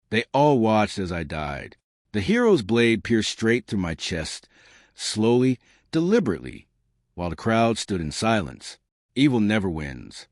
They all watched as I died. The hero's blade pierced straight through my chest, slowly, deliberately, while the crowd stood in silence. Evil never wins.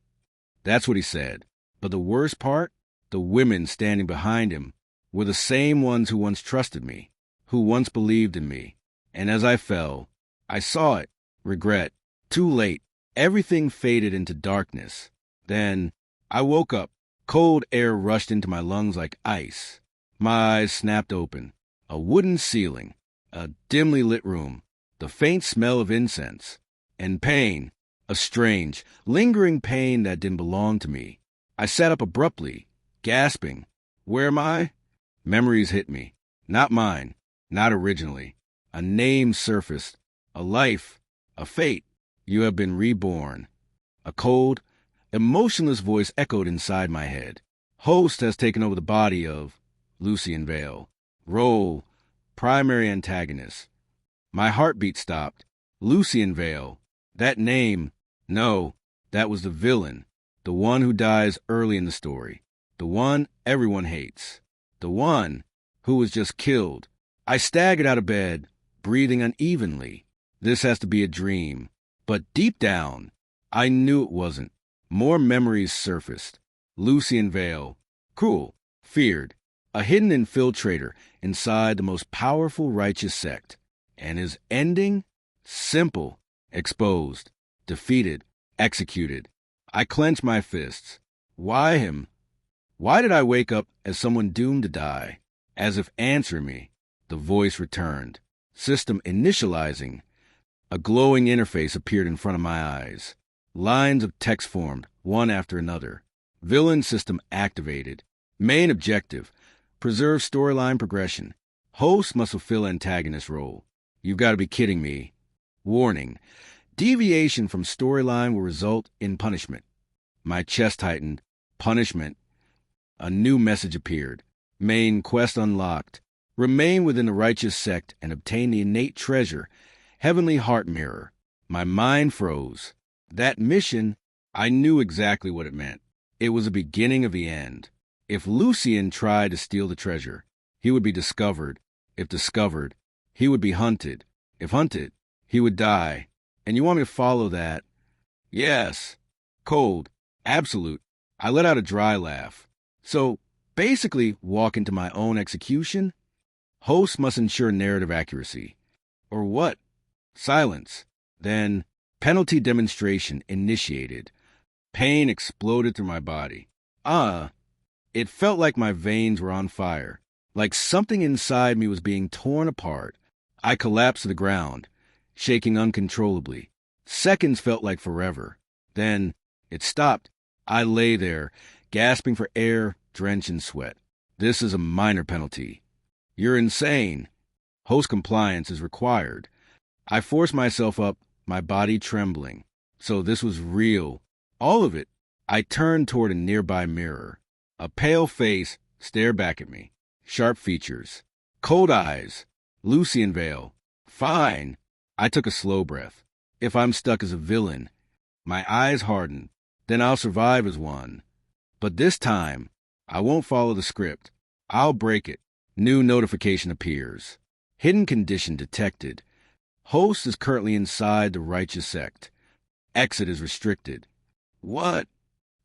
That's what he said. But the worst part? The women standing behind him were the same ones who once trusted me, who once believed in me. And as I fell, I saw it. Regret. Too late. Everything faded into darkness. Then I woke up. Cold air rushed into my lungs like ice. My eyes snapped open. A wooden ceiling. A dimly lit room. The faint smell of incense. And pain. A strange, lingering pain that didn't belong to me. I sat up abruptly, gasping. Where am I? Memories hit me. Not mine. Not originally. A name surfaced. A life. A fate. You have been reborn. A cold, emotionless voice echoed inside my head. Host has taken over the body of Lucien Vale. Role, primary antagonist. My heartbeat stopped. Lucien Vale. That name, no, that was the villain. The one who dies early in the story. The one everyone hates. The one who was just killed. I staggered out of bed, breathing unevenly. This has to be a dream. But deep down, I knew it wasn't. More memories surfaced. Lucien Vale. Cruel. Feared. A hidden infiltrator inside the most powerful righteous sect. And his ending? Simple. Exposed. Defeated. Executed. I clenched my fists. Why him? Why did I wake up as someone doomed to die? As if answering me, the voice returned. System initializing. A glowing interface appeared in front of my eyes. Lines of text formed, one after another. Villain system activated. Main objective. Preserve storyline progression. Host must fulfill antagonist role. You've got to be kidding me. Warning. Deviation from storyline will result in punishment. My chest tightened. Punishment. A new message appeared. Main quest unlocked. Remain within the righteous sect and obtain the innate treasure, Heavenly Heart Mirror. My mind froze. That mission, I knew exactly what it meant. It was the beginning of the end. If Lucien tried to steal the treasure, he would be discovered. If discovered, he would be hunted. If hunted, he would die. And you want me to follow that? Yes. Cold. Absolute. I let out a dry laugh. So, basically, walk into my own execution? Host must ensure narrative accuracy. Or what? Silence. Then, penalty demonstration initiated. Pain exploded through my body. It felt like my veins were on fire. Like something inside me was being torn apart. I collapsed to the ground, shaking uncontrollably. Seconds felt like forever. Then, it stopped. I lay there, gasping for air, drenched in sweat. This is a minor penalty. You're insane. Host compliance is required. I forced myself up, my body trembling. So this was real. All of it. I turned toward a nearby mirror. A pale face stared back at me. Sharp features. Cold eyes. Lucien Vale. Fine. I took a slow breath. If I'm stuck as a villain, my eyes hardened. Then I'll survive as one. But this time, I won't follow the script. I'll break it. New notification appears. Hidden condition detected. Host is currently inside the righteous sect. Exit is restricted. What?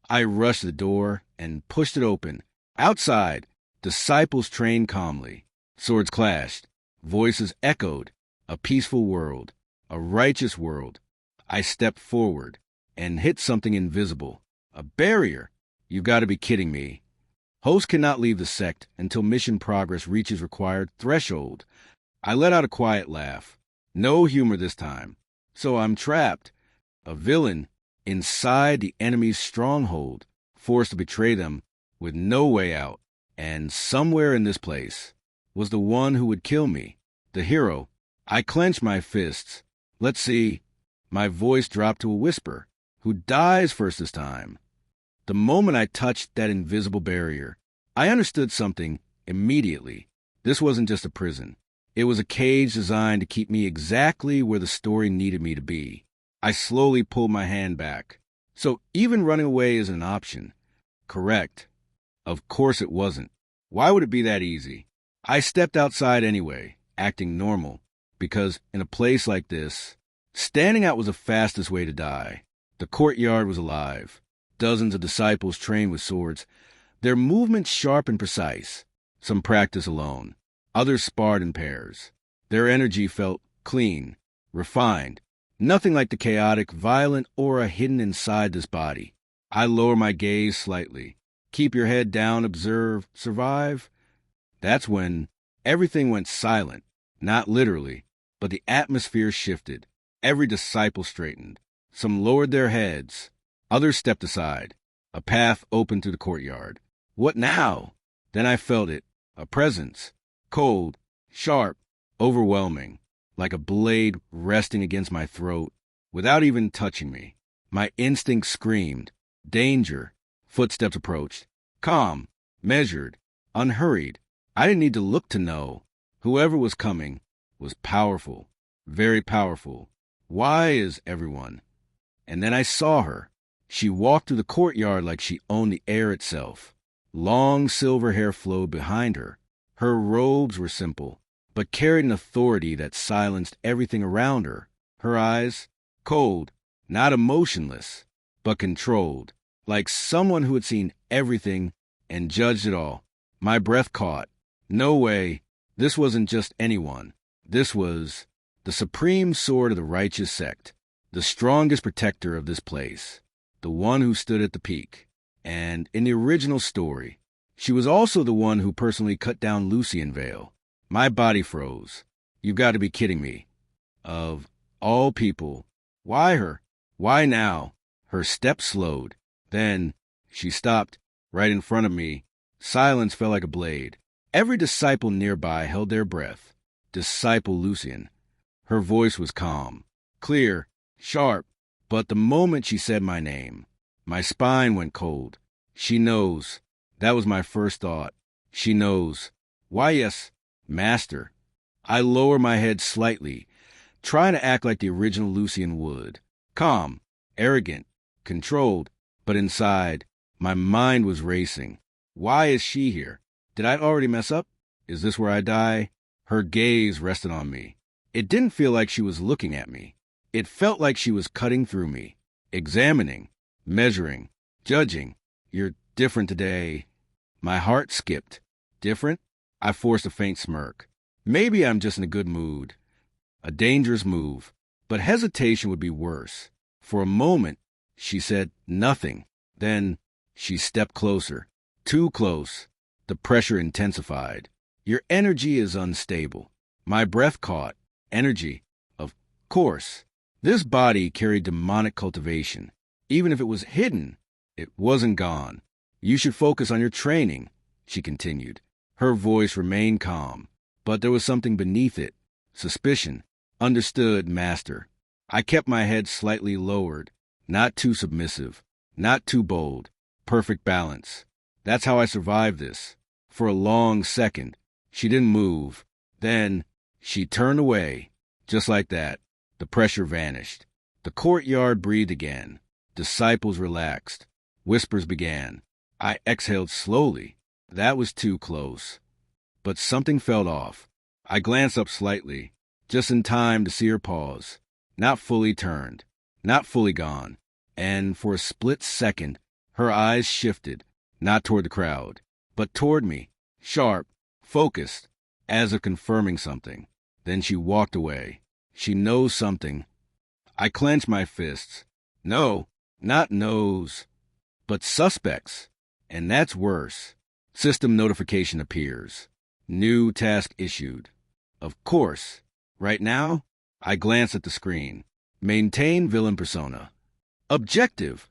I rushed the door and pushed it open. Outside, disciples trained calmly. Swords clashed. Voices echoed. A peaceful world. A righteous world. I stepped forward and hit something invisible. A barrier. You've got to be kidding me. Host cannot leave the sect until mission progress reaches required threshold. I let out a quiet laugh. No humor this time. So I'm trapped. A villain inside the enemy's stronghold, forced to betray them with no way out. And somewhere in this place was the one who would kill me. The hero. I clenched my fists. Let's see. My voice dropped to a whisper. Who dies first this time? The moment I touched that invisible barrier, I understood something immediately. This wasn't just a prison. It was a cage designed to keep me exactly where the story needed me to be. I slowly pulled my hand back. So even running away isn't an option. Correct. Of course it wasn't. Why would it be that easy? I stepped outside anyway, acting normal, because in a place like this, standing out was the fastest way to die. The courtyard was alive. Dozens of disciples trained with swords, their movements sharp and precise. Some practiced alone. Others sparred in pairs. Their energy felt clean, refined, nothing like the chaotic, violent aura hidden inside this body. I lower my gaze slightly. Keep your head down, observe, survive. That's when everything went silent, not literally, but the atmosphere shifted. Every disciple straightened. Some lowered their heads. Others stepped aside. A path opened through the courtyard. What now? Then I felt it. A presence. Cold, sharp, overwhelming, like a blade resting against my throat, without even touching me. My instinct screamed. Danger. Footsteps approached. Calm, measured, unhurried. I didn't need to look to know. Whoever was coming was powerful, very powerful. Wise, everyone. And then I saw her. She walked through the courtyard like she owned the air itself. Long silver hair flowed behind her. Her robes were simple, but carried an authority that silenced everything around her. Her eyes, cold, not emotionless, but controlled, like someone who had seen everything and judged it all. My breath caught. No way. This wasn't just anyone. This was the supreme sword of the righteous sect, the strongest protector of this place, the one who stood at the peak. And in the original story, she was also the one who personally cut down Lucien Vale. My body froze. You've got to be kidding me. Of all people, why her? Why now? Her steps slowed. Then she stopped right in front of me. Silence fell like a blade. Every disciple nearby held their breath. Disciple Lucien. Her voice was calm, clear, sharp, but the moment she said my name, my spine went cold. She knows. That was my first thought. She knows. Why, yes, Master. I lower my head slightly, trying to act like the original Lucien would. Calm, arrogant, controlled, but inside, my mind was racing. Why is she here? Did I already mess up? Is this where I die? Her gaze rested on me. It didn't feel like she was looking at me. It felt like she was cutting through me, examining, measuring, judging. You're different today. My heart skipped. Different? I forced a faint smirk. Maybe I'm just in a good mood. A dangerous move. But hesitation would be worse. For a moment, she said nothing. Then she stepped closer. Too close. The pressure intensified. Your energy is unstable. My breath caught. Energy. Of course. This body carried demonic cultivation. Even if it was hidden, it wasn't gone. You should focus on your training, she continued. Her voice remained calm, but there was something beneath it. Suspicion. Understood, Master. I kept my head slightly lowered, not too submissive, not too bold. Perfect balance. That's how I survived this. For a long second, she didn't move. Then she turned away. Just like that, the pressure vanished. The courtyard breathed again. Disciples relaxed. Whispers began. I exhaled slowly. That was too close. But something felt off. I glanced up slightly, just in time to see her pause. Not fully turned, not fully gone. And for a split second, her eyes shifted, not toward the crowd, but toward me, sharp, focused, as if confirming something. Then she walked away. She knows something. I clenched my fists. No, not knows, but suspects. And that's worse. System notification appears. New task issued. Of course. Right now, I glance at the screen. Maintain villain persona. Objective.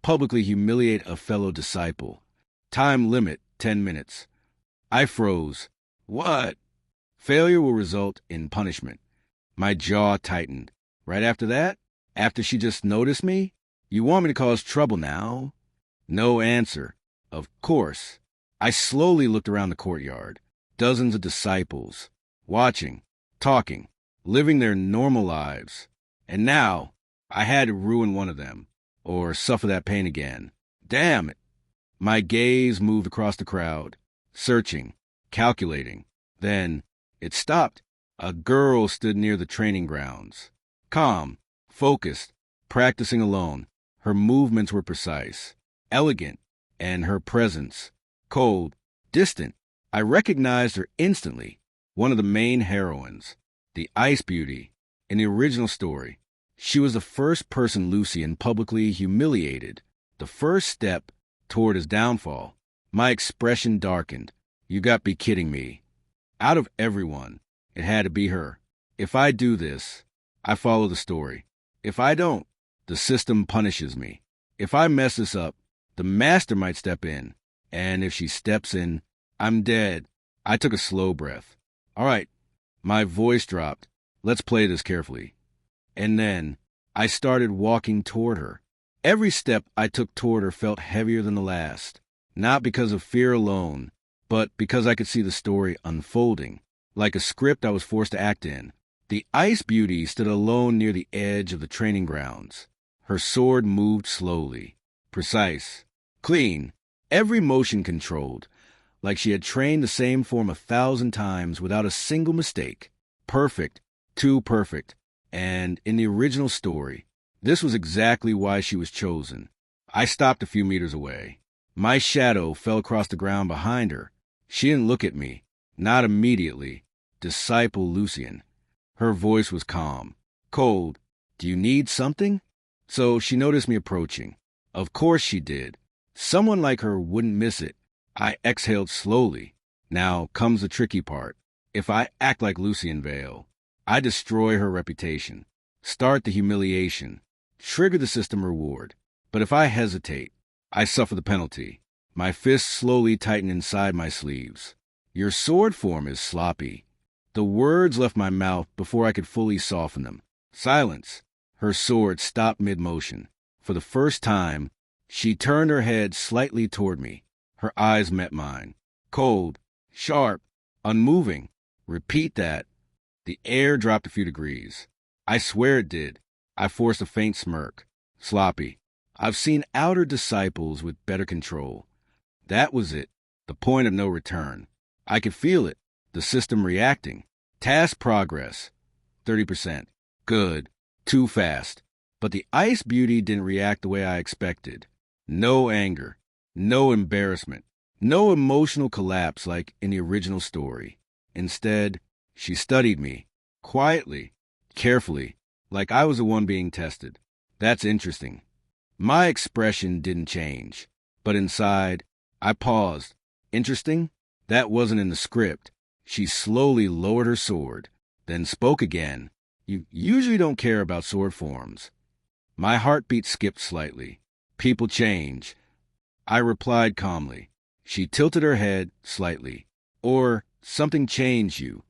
Publicly humiliate a fellow disciple. Time limit, 10 minutes. I froze. What? Failure will result in punishment. My jaw tightened. Right after that? After she just noticed me? You want me to cause trouble now? No answer. Of course. I slowly looked around the courtyard. Dozens of disciples. Watching. Talking. Living their normal lives. And now, I had to ruin one of them. Or suffer that pain again. Damn it. My gaze moved across the crowd. searching, calculating. Then it stopped. A girl stood near the training grounds. Calm, focused, practicing alone. Her movements were precise, elegant, and her presence cold, distant. I recognized her instantly. One of the main heroines, the Ice Beauty. In the original story, she was the first person Lucien publicly humiliated, the first step toward his downfall. My expression darkened. You got to be kidding me. Out of everyone, it had to be her. If I do this, I follow the story. If I don't, the system punishes me. If I mess this up, the master might step in. And if she steps in, I'm dead. I took a slow breath. All right, my voice dropped. Let's play this carefully. And then I started walking toward her. Every step I took toward her felt heavier than the last, not because of fear alone, but because I could see the story unfolding, like a script I was forced to act in. The Ice Beauty stood alone near the edge of the training grounds. Her sword moved slowly, precise, clean, every motion controlled, like she had trained the same form 1,000 times without a single mistake. Perfect, too perfect. And in the original story, this was exactly why she was chosen. I stopped a few meters away. My shadow fell across the ground behind her. She didn't look at me, not immediately. Disciple Lucien. Her voice was calm, cold. Do you need something? So she noticed me approaching. Of course she did. Someone like her wouldn't miss it. I exhaled slowly. Now comes the tricky part. If I act like Lucien Vale, I destroy her reputation, start the humiliation, trigger the system reward. But if I hesitate, I suffer the penalty. My fists slowly tighten inside my sleeves. Your sword form is sloppy. The words left my mouth before I could fully soften them. Silence. Her sword stopped mid-motion. For the first time, she turned her head slightly toward me. Her eyes met mine. Cold, sharp, unmoving. Repeat that. The air dropped a few degrees. I swear it did. I forced a faint smirk. Sloppy. I've seen outer disciples with better control. That was it. The point of no return. I could feel it. The system reacting. Task progress. 30%. Good. Too fast. But the Ice Beauty didn't react the way I expected. No anger. No embarrassment. No emotional collapse like in the original story. Instead, she studied me. Quietly. Carefully. Like I was the one being tested. That's interesting. My expression didn't change. But inside, I paused. Interesting? That wasn't in the script. She slowly lowered her sword, then spoke again. You usually don't care about sword forms. My heartbeat skipped slightly. People change. I replied calmly. She tilted her head slightly. Or something changed you.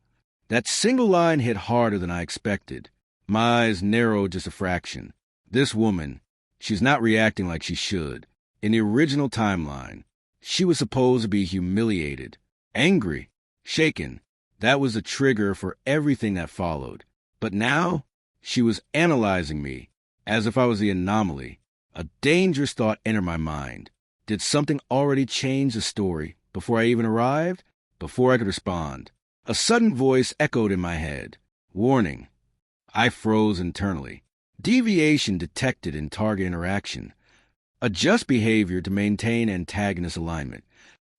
That single line hit harder than I expected. My eyes narrowed just a fraction. This woman, she's not reacting like she should. In the original timeline, she was supposed to be humiliated, angry, shaken. That was the trigger for everything that followed. But now, she was analyzing me, as if I was the anomaly. A dangerous thought entered my mind. Did something already change the story before I even arrived? Before I could respond, a sudden voice echoed in my head. Warning. I froze internally. Deviation detected in target interaction. Adjust behavior to maintain antagonist alignment.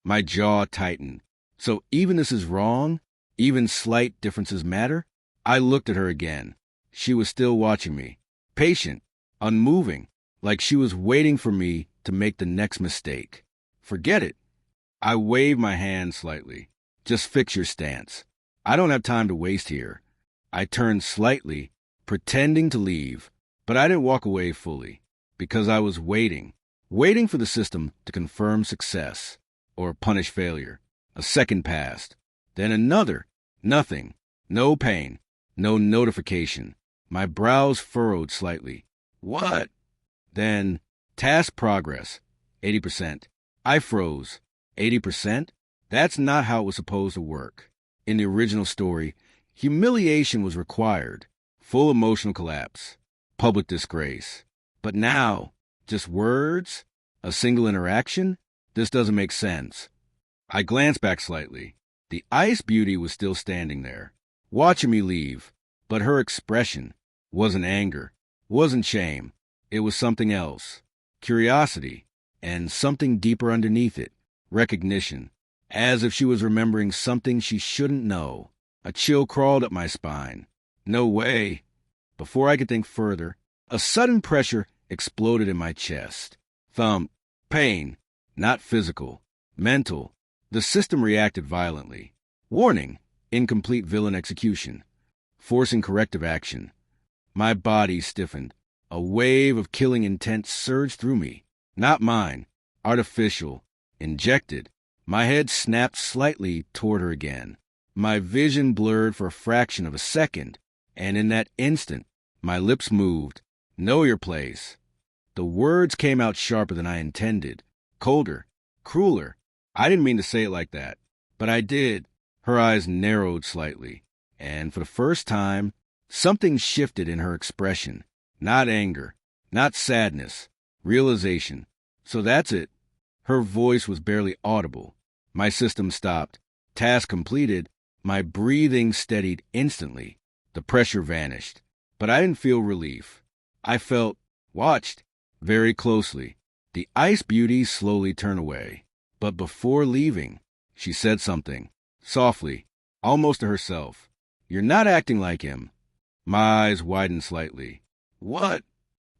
My jaw tightened. So even this is wrong? Even slight differences matter? I looked at her again. She was still watching me. Patient, unmoving, like she was waiting for me to make the next mistake. Forget it. I waved my hand slightly. Just fix your stance. I don't have time to waste here. I turned slightly, pretending to leave, but I didn't walk away fully, because I was waiting for the system to confirm success or punish failure. A second passed, then another. Nothing. No pain. No notification. My brows furrowed slightly. What? Then, task progress. 80%. I froze. 80%? That's not how it was supposed to work. In the original story, humiliation was required. Full emotional collapse. Public disgrace. But now, just words? A single interaction? This doesn't make sense. I glanced back slightly. The ice beauty was still standing there, watching me leave, but her expression wasn't anger, wasn't shame. It was something else. Curiosity, and something deeper underneath it, recognition, as if she was remembering something she shouldn't know. A chill crawled up my spine. No way. Before I could think further, a sudden pressure exploded in my chest. Thump. Pain. Not physical. Mental. The system reacted violently. Warning. Incomplete villain execution. Forcing corrective action. My body stiffened. A wave of killing intent surged through me. Not mine. Artificial. Injected. My head snapped slightly toward her again. My vision blurred for a fraction of a second, and in that instant, my lips moved. Know your place. The words came out sharper than I intended. Colder. Crueler. I didn't mean to say it like that, but I did. Her eyes narrowed slightly, and for the first time, something shifted in her expression. Not anger, not sadness, realization. So that's it. Her voice was barely audible. My system stopped. Task completed. My breathing steadied instantly. The pressure vanished. But I didn't feel relief. I felt watched very closely. The ice beauty slowly turned away. But before leaving, she said something, softly, almost to herself. You're not acting like him. My eyes widened slightly. What?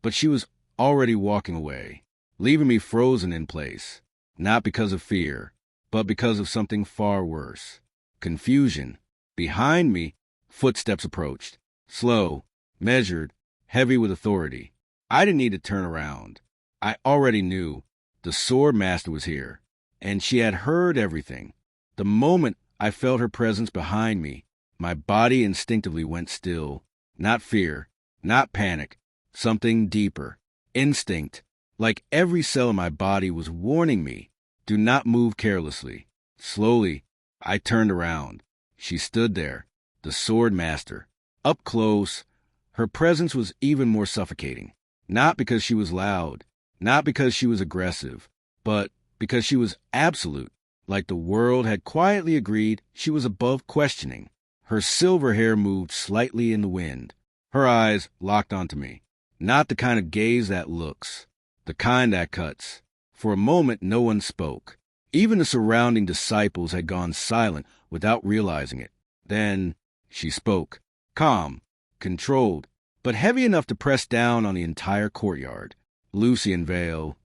But she was already walking away, leaving me frozen in place, not because of fear, but because of something far worse. Confusion. Behind me, footsteps approached, slow, measured, heavy with authority. I didn't need to turn around. I already knew. The sword master was here, and she had heard everything. The moment I felt her presence behind me, my body instinctively went still. Not fear, not panic, something deeper. Instinct. Like every cell in my body was warning me, do not move carelessly. Slowly, I turned around. She stood there, the sword master, up close. Her presence was even more suffocating. Not because she was loud, not because she was aggressive, but because she was absolute, like the world had quietly agreed she was above questioning. Her silver hair moved slightly in the wind. Her eyes locked onto me. Not the kind of gaze that looks, the kind that cuts. For a moment, no one spoke. Even the surrounding disciples had gone silent without realizing it. Then she spoke, calm, controlled, but heavy enough to press down on the entire courtyard. Lucien Vale.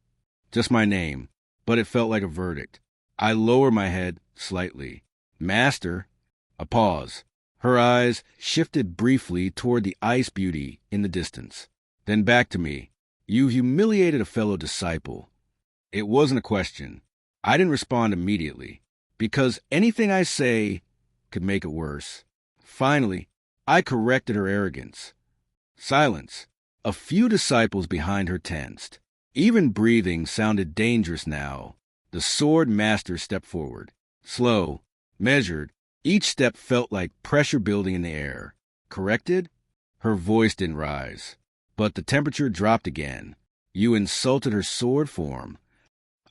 Just my name, but it felt like a verdict. I lowered my head slightly. Master. A pause. Her eyes shifted briefly toward the ice beauty in the distance. Then back to me. You humiliated a fellow disciple. It wasn't a question. I didn't respond immediately, because anything I say could make it worse. Finally, I corrected her arrogance. Silence. A few disciples behind her tensed. Even breathing sounded dangerous now. The sword master stepped forward. Slow, measured. Each step felt like pressure building in the air. Corrected? Her voice didn't rise, but the temperature dropped again. You insulted her sword form.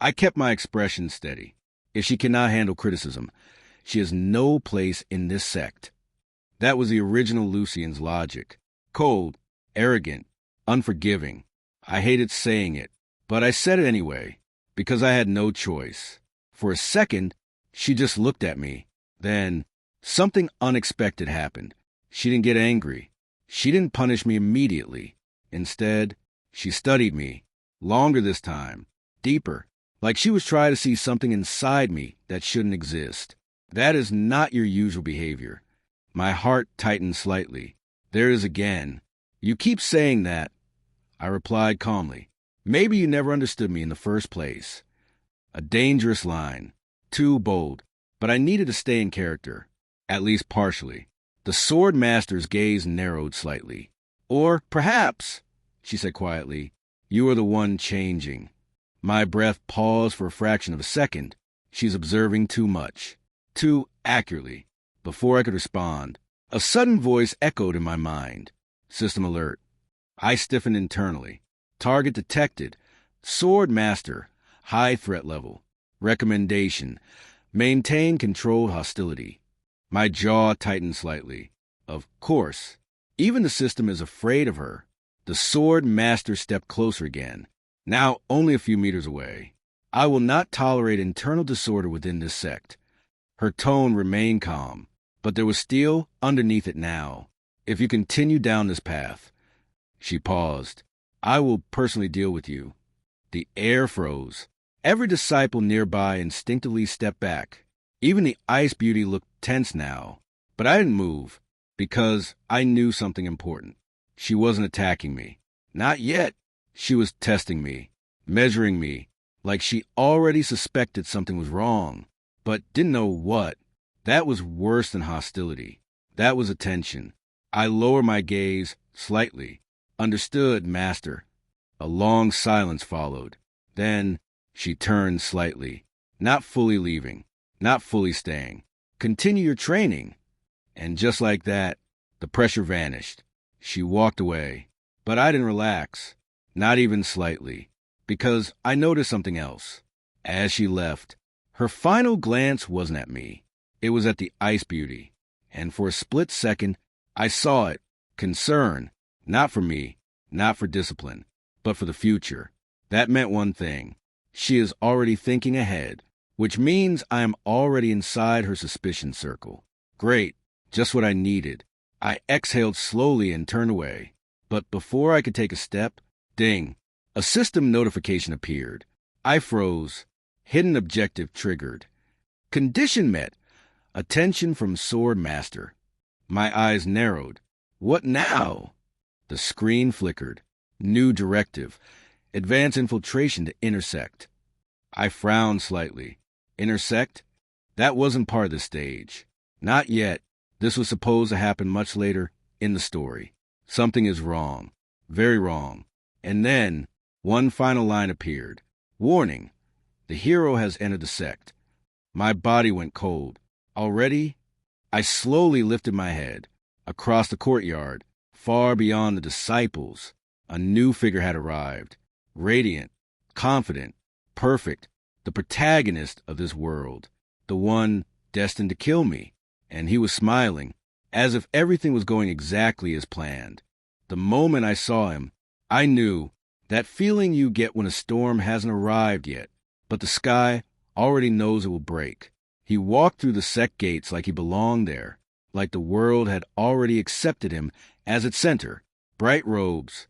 I kept my expression steady. If she cannot handle criticism, she has no place in this sect. That was the original Lucien's logic. Cold, arrogant, unforgiving. I hated saying it, but I said it anyway, because I had no choice. For a second, she just looked at me. Then, something unexpected happened. She didn't get angry. She didn't punish me immediately. Instead, she studied me. Longer this time. Deeper. Like she was trying to see something inside me that shouldn't exist. That is not your usual behavior. My heart tightened slightly. There it is again. You keep saying that. I replied calmly. Maybe you never understood me in the first place. A dangerous line. Too bold. But I needed to stay in character. At least partially. The sword master's gaze narrowed slightly. Or perhaps, she said quietly, you are the one changing. My breath paused for a fraction of a second. She's observing too much. Too accurately. Before I could respond, a sudden voice echoed in my mind. System alert. I stiffened internally. Target detected. Sword master. High threat level. Recommendation. Maintain controlled hostility. My jaw tightened slightly. Of course. Even the system is afraid of her. The sword master stepped closer again, now only a few meters away. I will not tolerate internal disorder within this sect. Her tone remained calm, but there was steel underneath it now. If you continue down this path, she paused, I will personally deal with you. The air froze. Every disciple nearby instinctively stepped back. Even the ice beauty looked tense now. But I didn't move, because I knew something important. She wasn't attacking me. Not yet. She was testing me, measuring me, like she already suspected something was wrong, but didn't know what. That was worse than hostility. That was attention. I lowered my gaze slightly. Understood, master. A long silence followed. Then she turned slightly, not fully leaving, not fully staying. Continue your training. And just like that, the pressure vanished. She walked away. But I didn't relax, not even slightly, because I noticed something else. As she left, her final glance wasn't at me. It was at the ice beauty. And for a split second, I saw it. Concern. Not for me, not for discipline, but for the future. That meant one thing. She is already thinking ahead, which means I am already inside her suspicion circle. Great. Just what I needed. I exhaled slowly and turned away. But before I could take a step, ding, a system notification appeared. I froze. Hidden objective triggered. Condition met. Attention from Sword Master. My eyes narrowed. What now? The screen flickered. New directive. Advance infiltration to intersect. I frowned slightly. Intersect? That wasn't part of the stage. Not yet. This was supposed to happen much later in the story. Something is wrong. Very wrong. And then, one final line appeared. Warning. The hero has entered the sect. My body went cold. Already? I slowly lifted my head. Across the courtyard, far beyond the disciples, a new figure had arrived. Radiant, confident, perfect. The protagonist of this world. The one destined to kill me. And he was smiling, as if everything was going exactly as planned. The moment I saw him, I knew that feeling you get when a storm hasn't arrived yet, but the sky already knows it will break. He walked through the sect gates like he belonged there, like the world had already accepted him as its center. Bright robes,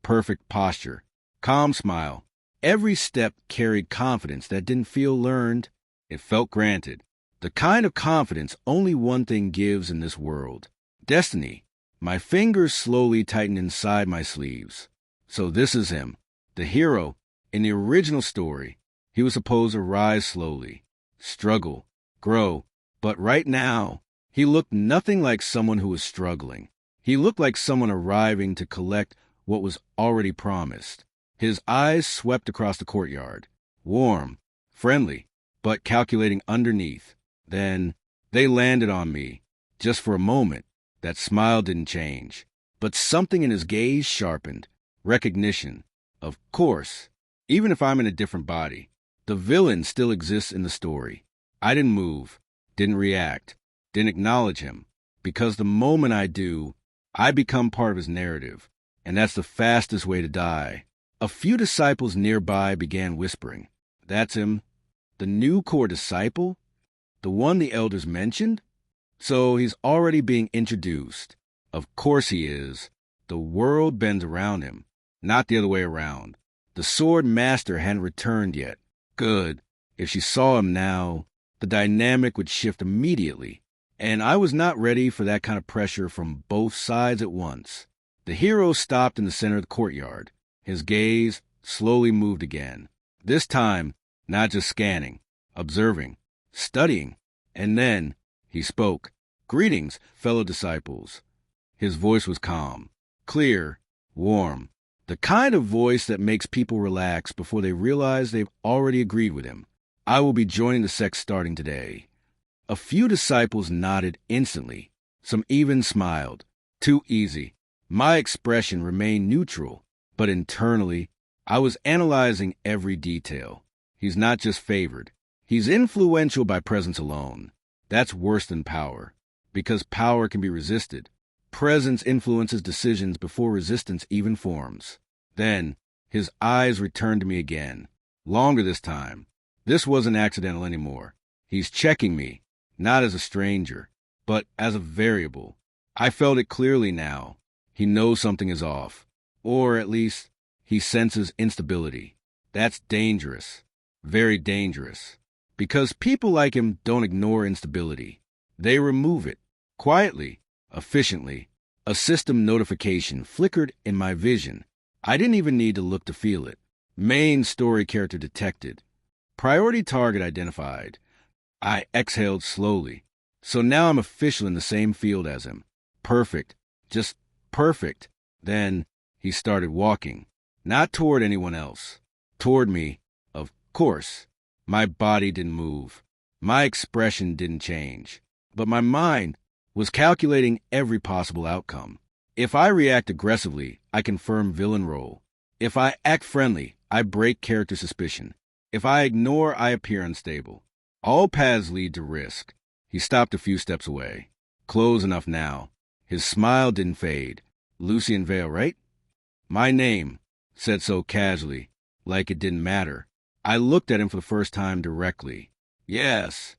perfect posture, calm smile. Every step carried confidence that didn't feel learned. It felt granted. The kind of confidence only one thing gives in this world. Destiny. My fingers slowly tightened inside my sleeves. So this is him. The hero. In the original story, he was supposed to rise slowly, struggle, grow. But right now, he looked nothing like someone who was struggling. He looked like someone arriving to collect what was already promised. His eyes swept across the courtyard. Warm, friendly, but calculating underneath. Then they landed on me. Just for a moment, that smile didn't change. But something in his gaze sharpened. Recognition. Of course, even if I'm in a different body, the villain still exists in the story. I didn't move, didn't react, didn't acknowledge him. Because the moment I do, I become part of his narrative. And that's the fastest way to die. A few disciples nearby began whispering. That's him. The new core disciple? The one the elders mentioned? So he's already being introduced. Of course he is. The world bends around him, not the other way around. The sword master hadn't returned yet. Good. If she saw him now, the dynamic would shift immediately. And I was not ready for that kind of pressure from both sides at once. The hero stopped in the center of the courtyard. His gaze slowly moved again. This time, not just scanning, observing, studying. And then he spoke. Greetings, fellow disciples. His voice was calm, clear, warm. The kind of voice that makes people relax before they realize they've already agreed with him. I will be joining the sect starting today. A few disciples nodded instantly. Some even smiled. Too easy. My expression remained neutral, but internally, I was analyzing every detail. He's not just favored. He's influential by presence alone. That's worse than power, because power can be resisted. Presence influences decisions before resistance even forms. Then, his eyes returned to me again. Longer this time. This wasn't accidental anymore. He's checking me, not as a stranger, but as a variable. I felt it clearly now. He knows something is off. Or, at least, he senses instability. That's dangerous. Very dangerous. Because people like him don't ignore instability. They remove it. Quietly. Efficiently. A system notification flickered in my vision. I didn't even need to look to feel it. Main story character detected. Priority target identified. I exhaled slowly. So now I'm official in the same field as him. Perfect. Just perfect. Then he started walking. Not toward anyone else. Toward me, of course. My body didn't move. My expression didn't change. But my mind was calculating every possible outcome. If I react aggressively, I confirm villain role. If I act friendly, I break character suspicion. If I ignore, I appear unstable. All paths lead to risk. He stopped a few steps away. Close enough now. His smile didn't fade. Lucien Vale, right? My name, said so casually, like it didn't matter. I looked at him for the first time directly. Yes.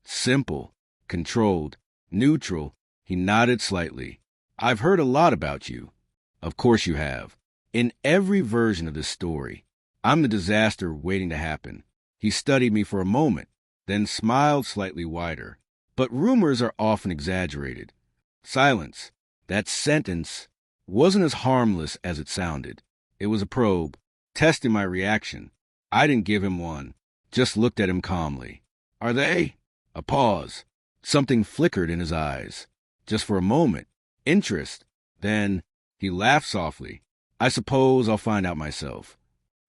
Simple. Controlled. Neutral. He nodded slightly. I've heard a lot about you. Of course you have. In every version of this story, I'm the disaster waiting to happen. He studied me for a moment, then smiled slightly wider. But rumors are often exaggerated. Silence. That sentence wasn't as harmless as it sounded. It was a probe, testing my reaction. I didn't give him one, just looked at him calmly. Are they? A pause. Something flickered in his eyes. Just for a moment. Interest. Then he laughed softly. I suppose I'll find out myself.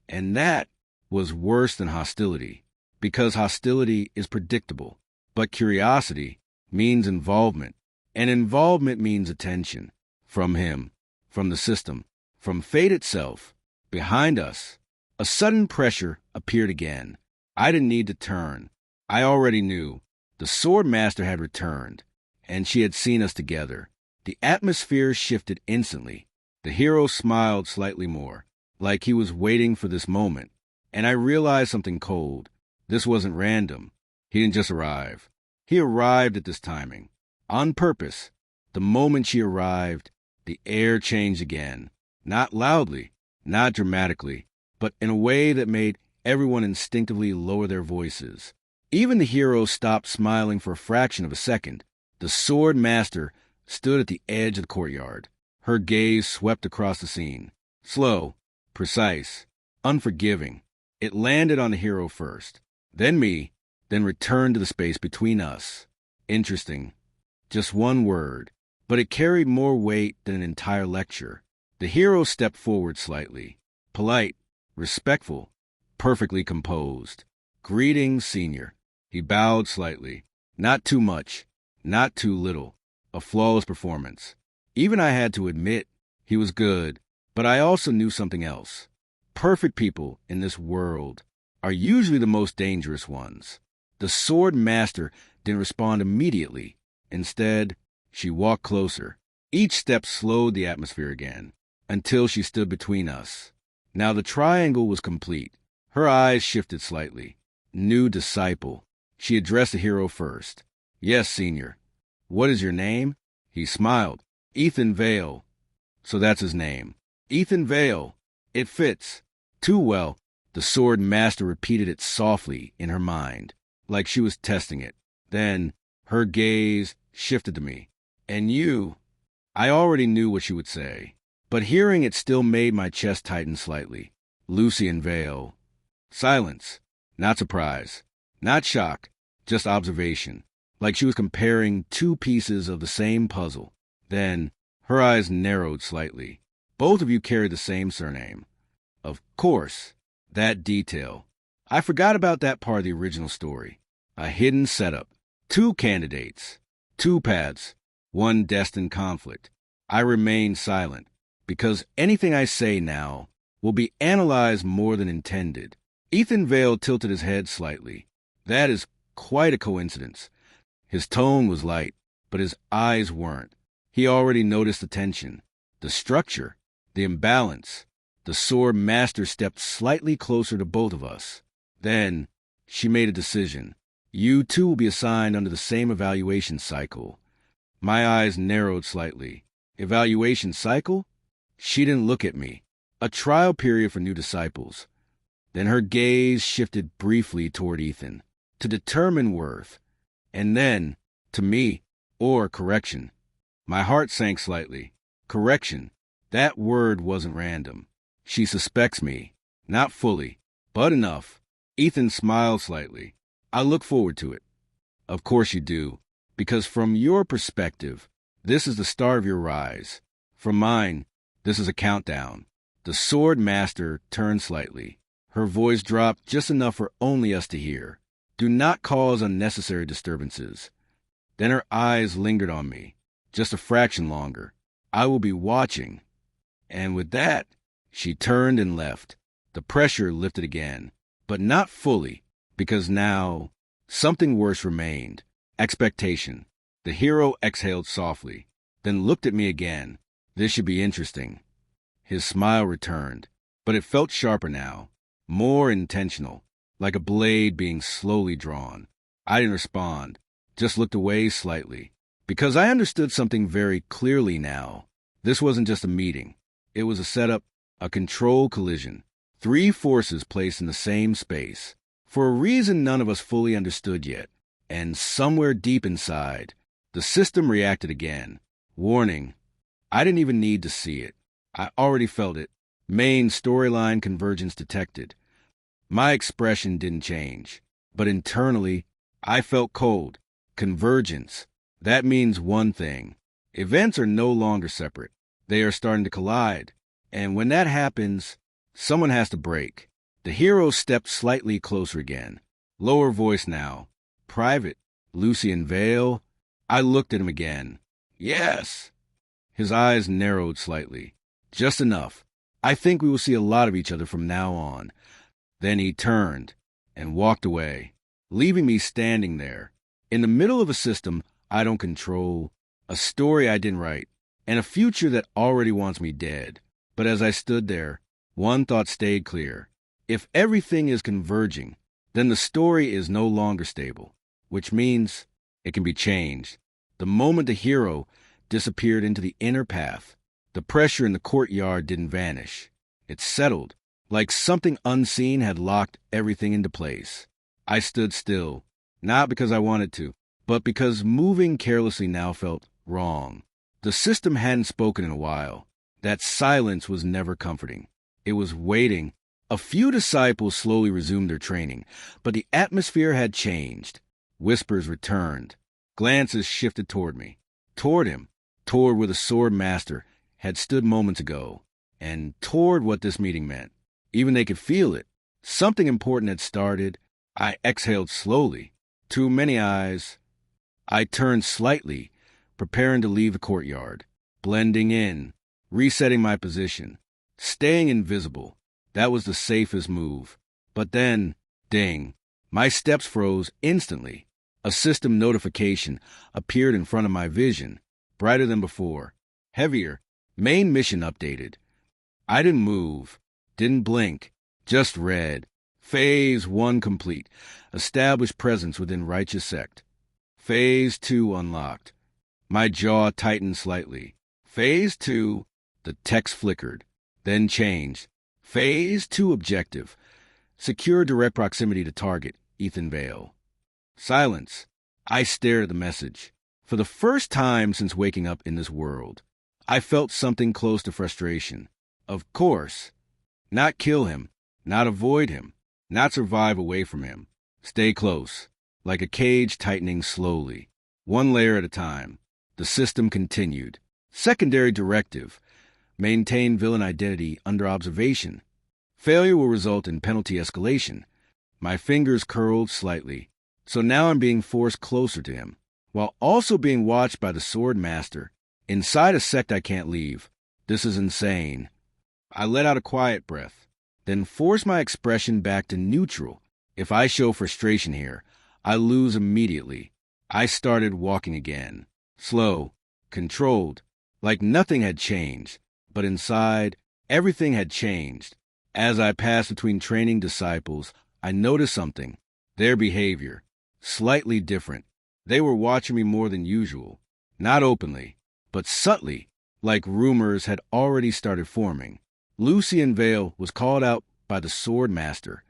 And that was worse than hostility, because hostility is predictable. But curiosity means involvement, and involvement means attention. From him, from the system, from fate itself, behind us. A sudden pressure appeared again. I didn't need to turn. I already knew. The sword master had returned, and she had seen us together. The atmosphere shifted instantly. The hero smiled slightly more, like he was waiting for this moment. And I realized something cold. This wasn't random. He didn't just arrive. He arrived at this timing. On purpose. The moment she arrived, the air changed again. Not loudly, not dramatically, but in a way that made everyone instinctively lower their voices. Even the hero stopped smiling for a fraction of a second. The sword master stood at the edge of the courtyard. Her gaze swept across the scene. Slow, precise, unforgiving. It landed on the hero first, then me, then returned to the space between us. Interesting. Just one word, but it carried more weight than an entire lecture. The hero stepped forward slightly. Polite, respectful, perfectly composed. Greetings, senior. He bowed slightly. Not too much, not too little. A flawless performance. Even I had to admit he was good, but I also knew something else. Perfect people in this world are usually the most dangerous ones. The sword master didn't respond immediately. Instead, she walked closer. Each step slowed the atmosphere again, until she stood between us. Now the triangle was complete. Her eyes shifted slightly. New disciple. She addressed the hero first. Yes, senior. What is your name? He smiled. Ethan Vale. So that's his name. Ethan Vale. It fits. Too well. The sword master repeated it softly in her mind, like she was testing it. Then her gaze shifted to me. And you? I already knew what she would say, but hearing it still made my chest tighten slightly. Lucien Vale. Silence. Not surprise. Not shock. Just observation. Like she was comparing two pieces of the same puzzle. Then her eyes narrowed slightly. Both of you carry the same surname. Of course. That detail. I forgot about that part of the original story. A hidden setup. Two candidates. Two paths. One destined conflict. I remain silent, because anything I say now will be analyzed more than intended. Ethan Vale tilted his head slightly. That is quite a coincidence. His tone was light, but his eyes weren't. He already noticed the tension, the structure, the imbalance. The sword master stepped slightly closer to both of us. Then she made a decision. You too will be assigned under the same evaluation cycle. My eyes narrowed slightly. Evaluation cycle? She didn't look at me. A trial period for new disciples. Then her gaze shifted briefly toward Ethan, to determine worth, and then to me, or correction. My heart sank slightly. Correction. That word wasn't random. She suspects me. Not fully, but enough. Ethan smiled slightly. I look forward to it. Of course you do, because from your perspective, this is the start of your rise. From mine, this is a countdown. The sword master turned slightly. Her voice dropped just enough for only us to hear. Do not cause unnecessary disturbances. Then her eyes lingered on me, just a fraction longer. I will be watching. And with that, she turned and left. The pressure lifted again, but not fully, because now something worse remained. Expectation. The hero exhaled softly, then looked at me again. This should be interesting. His smile returned, but it felt sharper now, more intentional, like a blade being slowly drawn. I didn't respond, just looked away slightly, because I understood something very clearly now. This wasn't just a meeting. It was a setup, a control collision. 3 forces placed in the same space, for a reason none of us fully understood yet. And somewhere deep inside, the system reacted again. Warning. I didn't even need to see it. I already felt it. Main storyline convergence detected. My expression didn't change, but internally, I felt cold. Convergence. That means one thing. Events are no longer separate. They are starting to collide. And when that happens, someone has to break. The hero stepped slightly closer again. Lower voice now. Private. Lucien Vale. I looked at him again. Yes. His eyes narrowed slightly. Just enough. I think we will see a lot of each other from now on. Then he turned and walked away, leaving me standing there, in the middle of a system I don't control, a story I didn't write, and a future that already wants me dead. But as I stood there, one thought stayed clear. If everything is converging, then the story is no longer stable, which means it can be changed. The moment the hero disappeared into the inner path, the pressure in the courtyard didn't vanish. It settled, like something unseen had locked everything into place. I stood still, not because I wanted to, but because moving carelessly now felt wrong. The system hadn't spoken in a while. That silence was never comforting. It was waiting. A few disciples slowly resumed their training, but the atmosphere had changed. Whispers returned. Glances shifted toward me, toward him, toward where the sword master had stood moments ago, and toward what this meeting meant. Even they could feel it. Something important had started. I exhaled slowly. Too many eyes. I turned slightly, preparing to leave the courtyard, blending in, resetting my position, staying invisible. That was the safest move. But then, ding, my steps froze instantly. A system notification appeared in front of my vision, brighter than before, heavier. Main mission updated. I didn't move, didn't blink, just read. Phase 1 complete. Established presence within righteous sect. Phase 2 unlocked. My jaw tightened slightly. Phase 2, the text flickered, then changed. Phase 2 objective. Secure direct proximity to target, Ethan Vale. Silence. I stared at the message. For the first time since waking up in this world, I felt something close to frustration. Of course. Not kill him, not avoid him, not survive away from him. Stay close, like a cage tightening slowly, one layer at a time. The system continued. Secondary directive. Maintain villain identity under observation. Failure will result in penalty escalation. My fingers curled slightly. So now I'm being forced closer to him, while also being watched by the sword master, inside a sect I can't leave. This is insane. I let out a quiet breath, then forced my expression back to neutral. If I show frustration here, I lose immediately. I started walking again. Slow, controlled, like nothing had changed. But inside, everything had changed. As I passed between training disciples, I noticed something. Their behavior. Slightly different. They were watching me more than usual. Not openly, but subtly, like rumors had already started forming. Lucien Vale was called out by the sword master.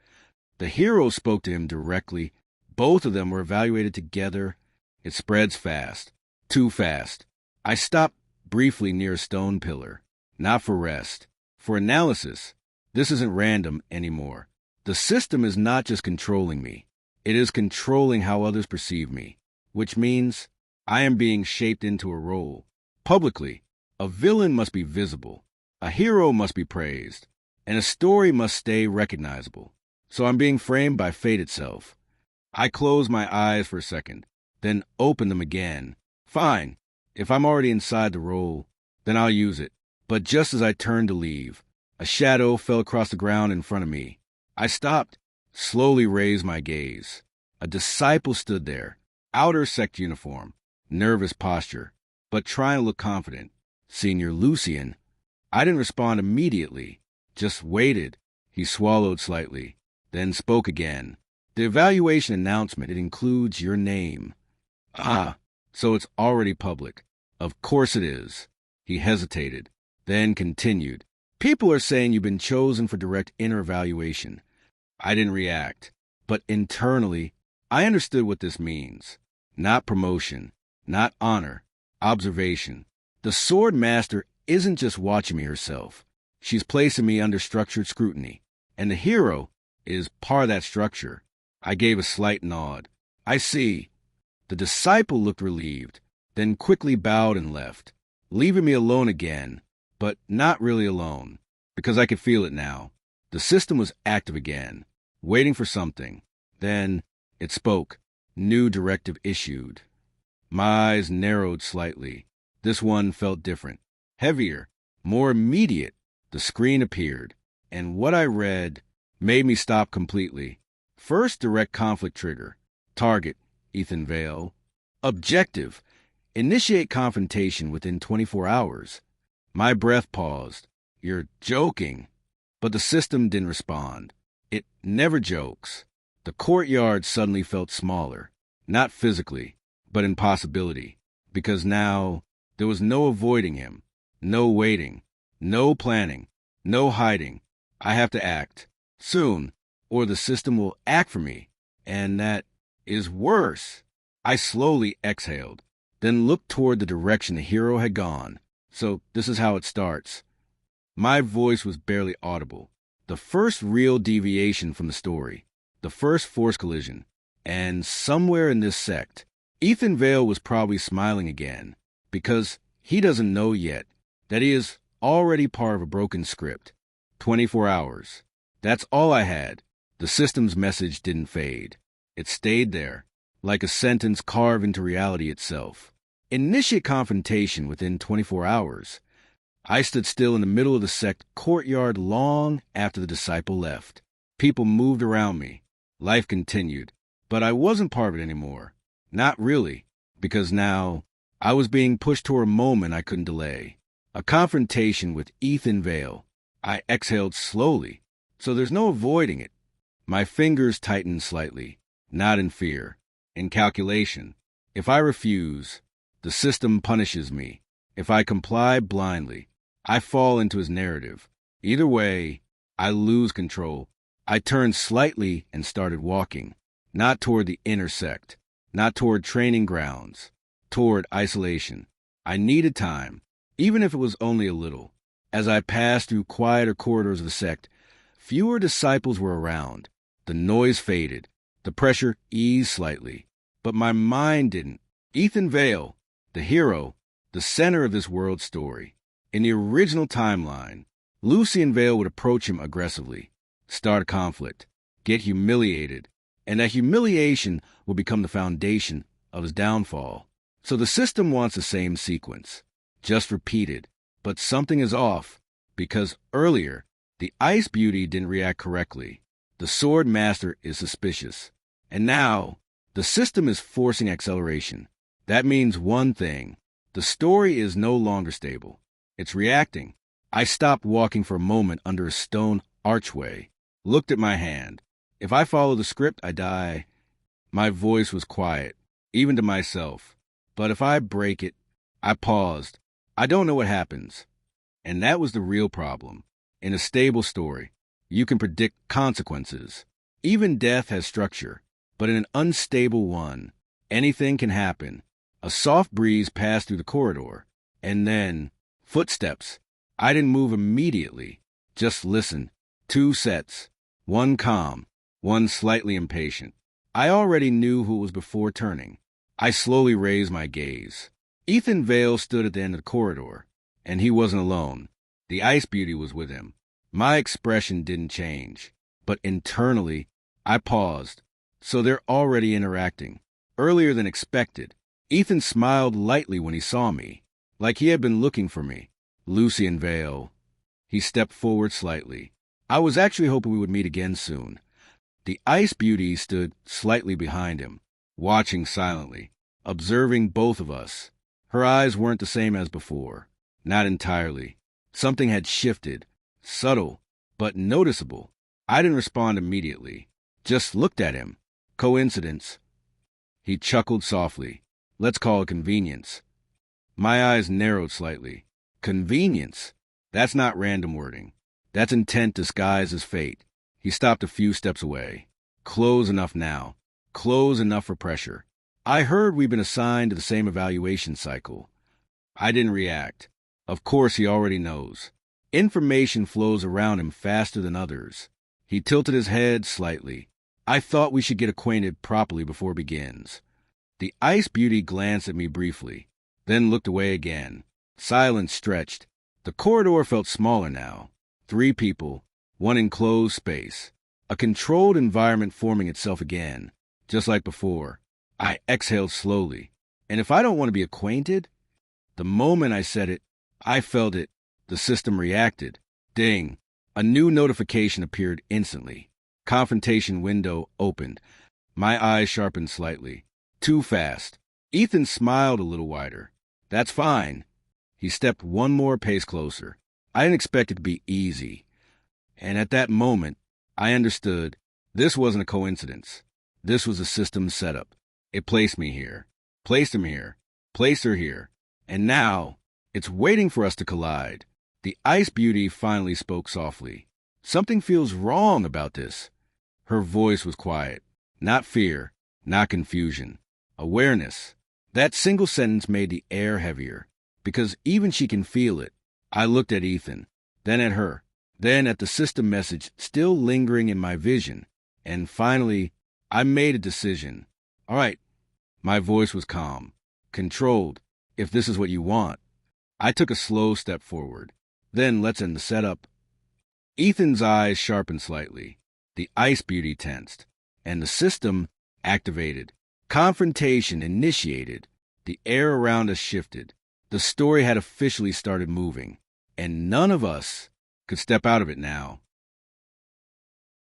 The hero spoke to him directly. Both of them were evaluated together. It spreads fast. Too fast. I stopped briefly near a stone pillar. Not for rest. For analysis. This isn't random anymore. The system is not just controlling me. It is controlling how others perceive me. Which means I am being shaped into a role. Publicly, a villain must be visible. A hero must be praised. And a story must stay recognizable. So I'm being framed by fate itself. I close my eyes for a second, then open them again. Fine. If I'm already inside the role, then I'll use it. But just as I turned to leave, a shadow fell across the ground in front of me. I stopped, slowly raised my gaze. A disciple stood there, outer sect uniform, nervous posture, but trying to look confident. Senior Lucien. I didn't respond immediately, just waited. He swallowed slightly, then spoke again. The evaluation announcement, it includes your name. Ah, so it's already public. Of course it is. He hesitated, then continued. People are saying you've been chosen for direct inner evaluation. I didn't react, but internally, I understood what this means. Not promotion, not honor, observation. The sword master isn't just watching me herself. She's placing me under structured scrutiny, and the hero is part of that structure. I gave a slight nod. I see. The disciple looked relieved, then quickly bowed and left, leaving me alone again, but not really alone, because I could feel it now. The system was active again, waiting for something. Then it spoke. New directive issued. My eyes narrowed slightly. This one felt different, heavier, more immediate. The screen appeared, and what I read made me stop completely. First direct conflict trigger. Target, Ethan Vale. Objective, initiate confrontation within 24 hours. My breath paused. You're joking. But the system didn't respond. It never jokes. The courtyard suddenly felt smaller, not physically, but in possibility, because now there was no avoiding him, no waiting, no planning, no hiding. I have to act, soon, or the system will act for me, and that is worse. I slowly exhaled, then looked toward the direction the hero had gone. So this is how it starts. My voice was barely audible. The first real deviation from the story. The first force collision. And somewhere in this sect, Ethan Vale was probably smiling again, because he doesn't know yet that he is already part of a broken script. 24 hours. That's all I had. The system's message didn't fade. It stayed there, like a sentence carved into reality itself. Initiate confrontation within 24 hours. I stood still in the middle of the sect courtyard long after the disciple left. People moved around me. Life continued. But I wasn't part of it anymore. Not really, because now I was being pushed toward a moment I couldn't delay. A confrontation with Ethan Vale. I exhaled slowly, so there's no avoiding it. My fingers tightened slightly, not in fear, in calculation. If I refuse, the system punishes me. If I comply blindly, I fall into his narrative. Either way, I lose control. I turned slightly and started walking, not toward the inner sect, not toward training grounds, toward isolation. I needed time, even if it was only a little. As I passed through quieter corridors of the sect, fewer disciples were around. The noise faded. The pressure eased slightly. But my mind didn't. Ethan Vale, the hero, the center of this world story. In the original timeline, Lucien Vale would approach him aggressively, start a conflict, get humiliated, and that humiliation will become the foundation of his downfall. So the system wants the same sequence, just repeated. But something is off, because earlier, the ice beauty didn't react correctly. The sword master is suspicious. And now, The system is forcing acceleration. That means one thing. The story is no longer stable. It's reacting. I stopped walking for a moment under a stone archway, looked at my hand. If I follow the script, I die. My voice was quiet, even to myself. But if I break it, I paused. I don't know what happens. And that was the real problem. In a stable story, you can predict consequences. Even death has structure. But in an unstable one, anything can happen. A soft breeze passed through the corridor, and then footsteps. I didn't move immediately, just listened. 2 sets, one calm, one slightly impatient. I already knew who it was before turning. I slowly raised my gaze. Ethan Vale stood at the end of the corridor, and he wasn't alone. The Ice Beauty was with him. My expression didn't change, but internally, I paused. So they're already interacting. Earlier than expected, Ethan smiled lightly when he saw me, like he had been looking for me. Lucien Vale. He stepped forward slightly. I was actually hoping we would meet again soon. The Ice Beauty stood slightly behind him, watching silently, observing both of us. Her eyes weren't the same as before. Not entirely. Something had shifted. Subtle, but noticeable. I didn't respond immediately. Just looked at him. Coincidence. He chuckled softly. Let's call it convenience. My eyes narrowed slightly. Convenience? That's not random wording. That's intent disguised as fate. He stopped a few steps away. Close enough now. Close enough for pressure. I heard we've been assigned to the same evaluation cycle. I didn't react. Of course he already knows. Information flows around him faster than others. He tilted his head slightly. I thought we should get acquainted properly before it begins. The Ice Beauty glanced at me briefly, then looked away again. Silence stretched. The corridor felt smaller now. 3 people, one enclosed space. A controlled environment forming itself again, just like before. I exhaled slowly. And if I don't want to be acquainted? The moment I said it, I felt it. The system reacted. Ding. A new notification appeared instantly. Confrontation window opened. My eyes sharpened slightly. Too fast. Ethan smiled a little wider. That's fine. He stepped one more pace closer. I didn't expect it to be easy. And at that moment, I understood this wasn't a coincidence. This was a system setup. It placed me here. Placed him here. Placed her here. And now, it's waiting for us to collide. The Ice Beauty finally spoke softly. Something feels wrong about this. Her voice was quiet. Not fear, not confusion. Awareness. That single sentence made the air heavier, because even she can feel it. I looked at Ethan, then at her, then at the system message still lingering in my vision, and finally, I made a decision. All right. My voice was calm, controlled, if this is what you want. I took a slow step forward. Then let's end the setup. Ethan's eyes sharpened slightly. The Ice Beauty tensed, and the system activated. Confrontation initiated. The air around us shifted. The story had officially started moving, and none of us could step out of it now.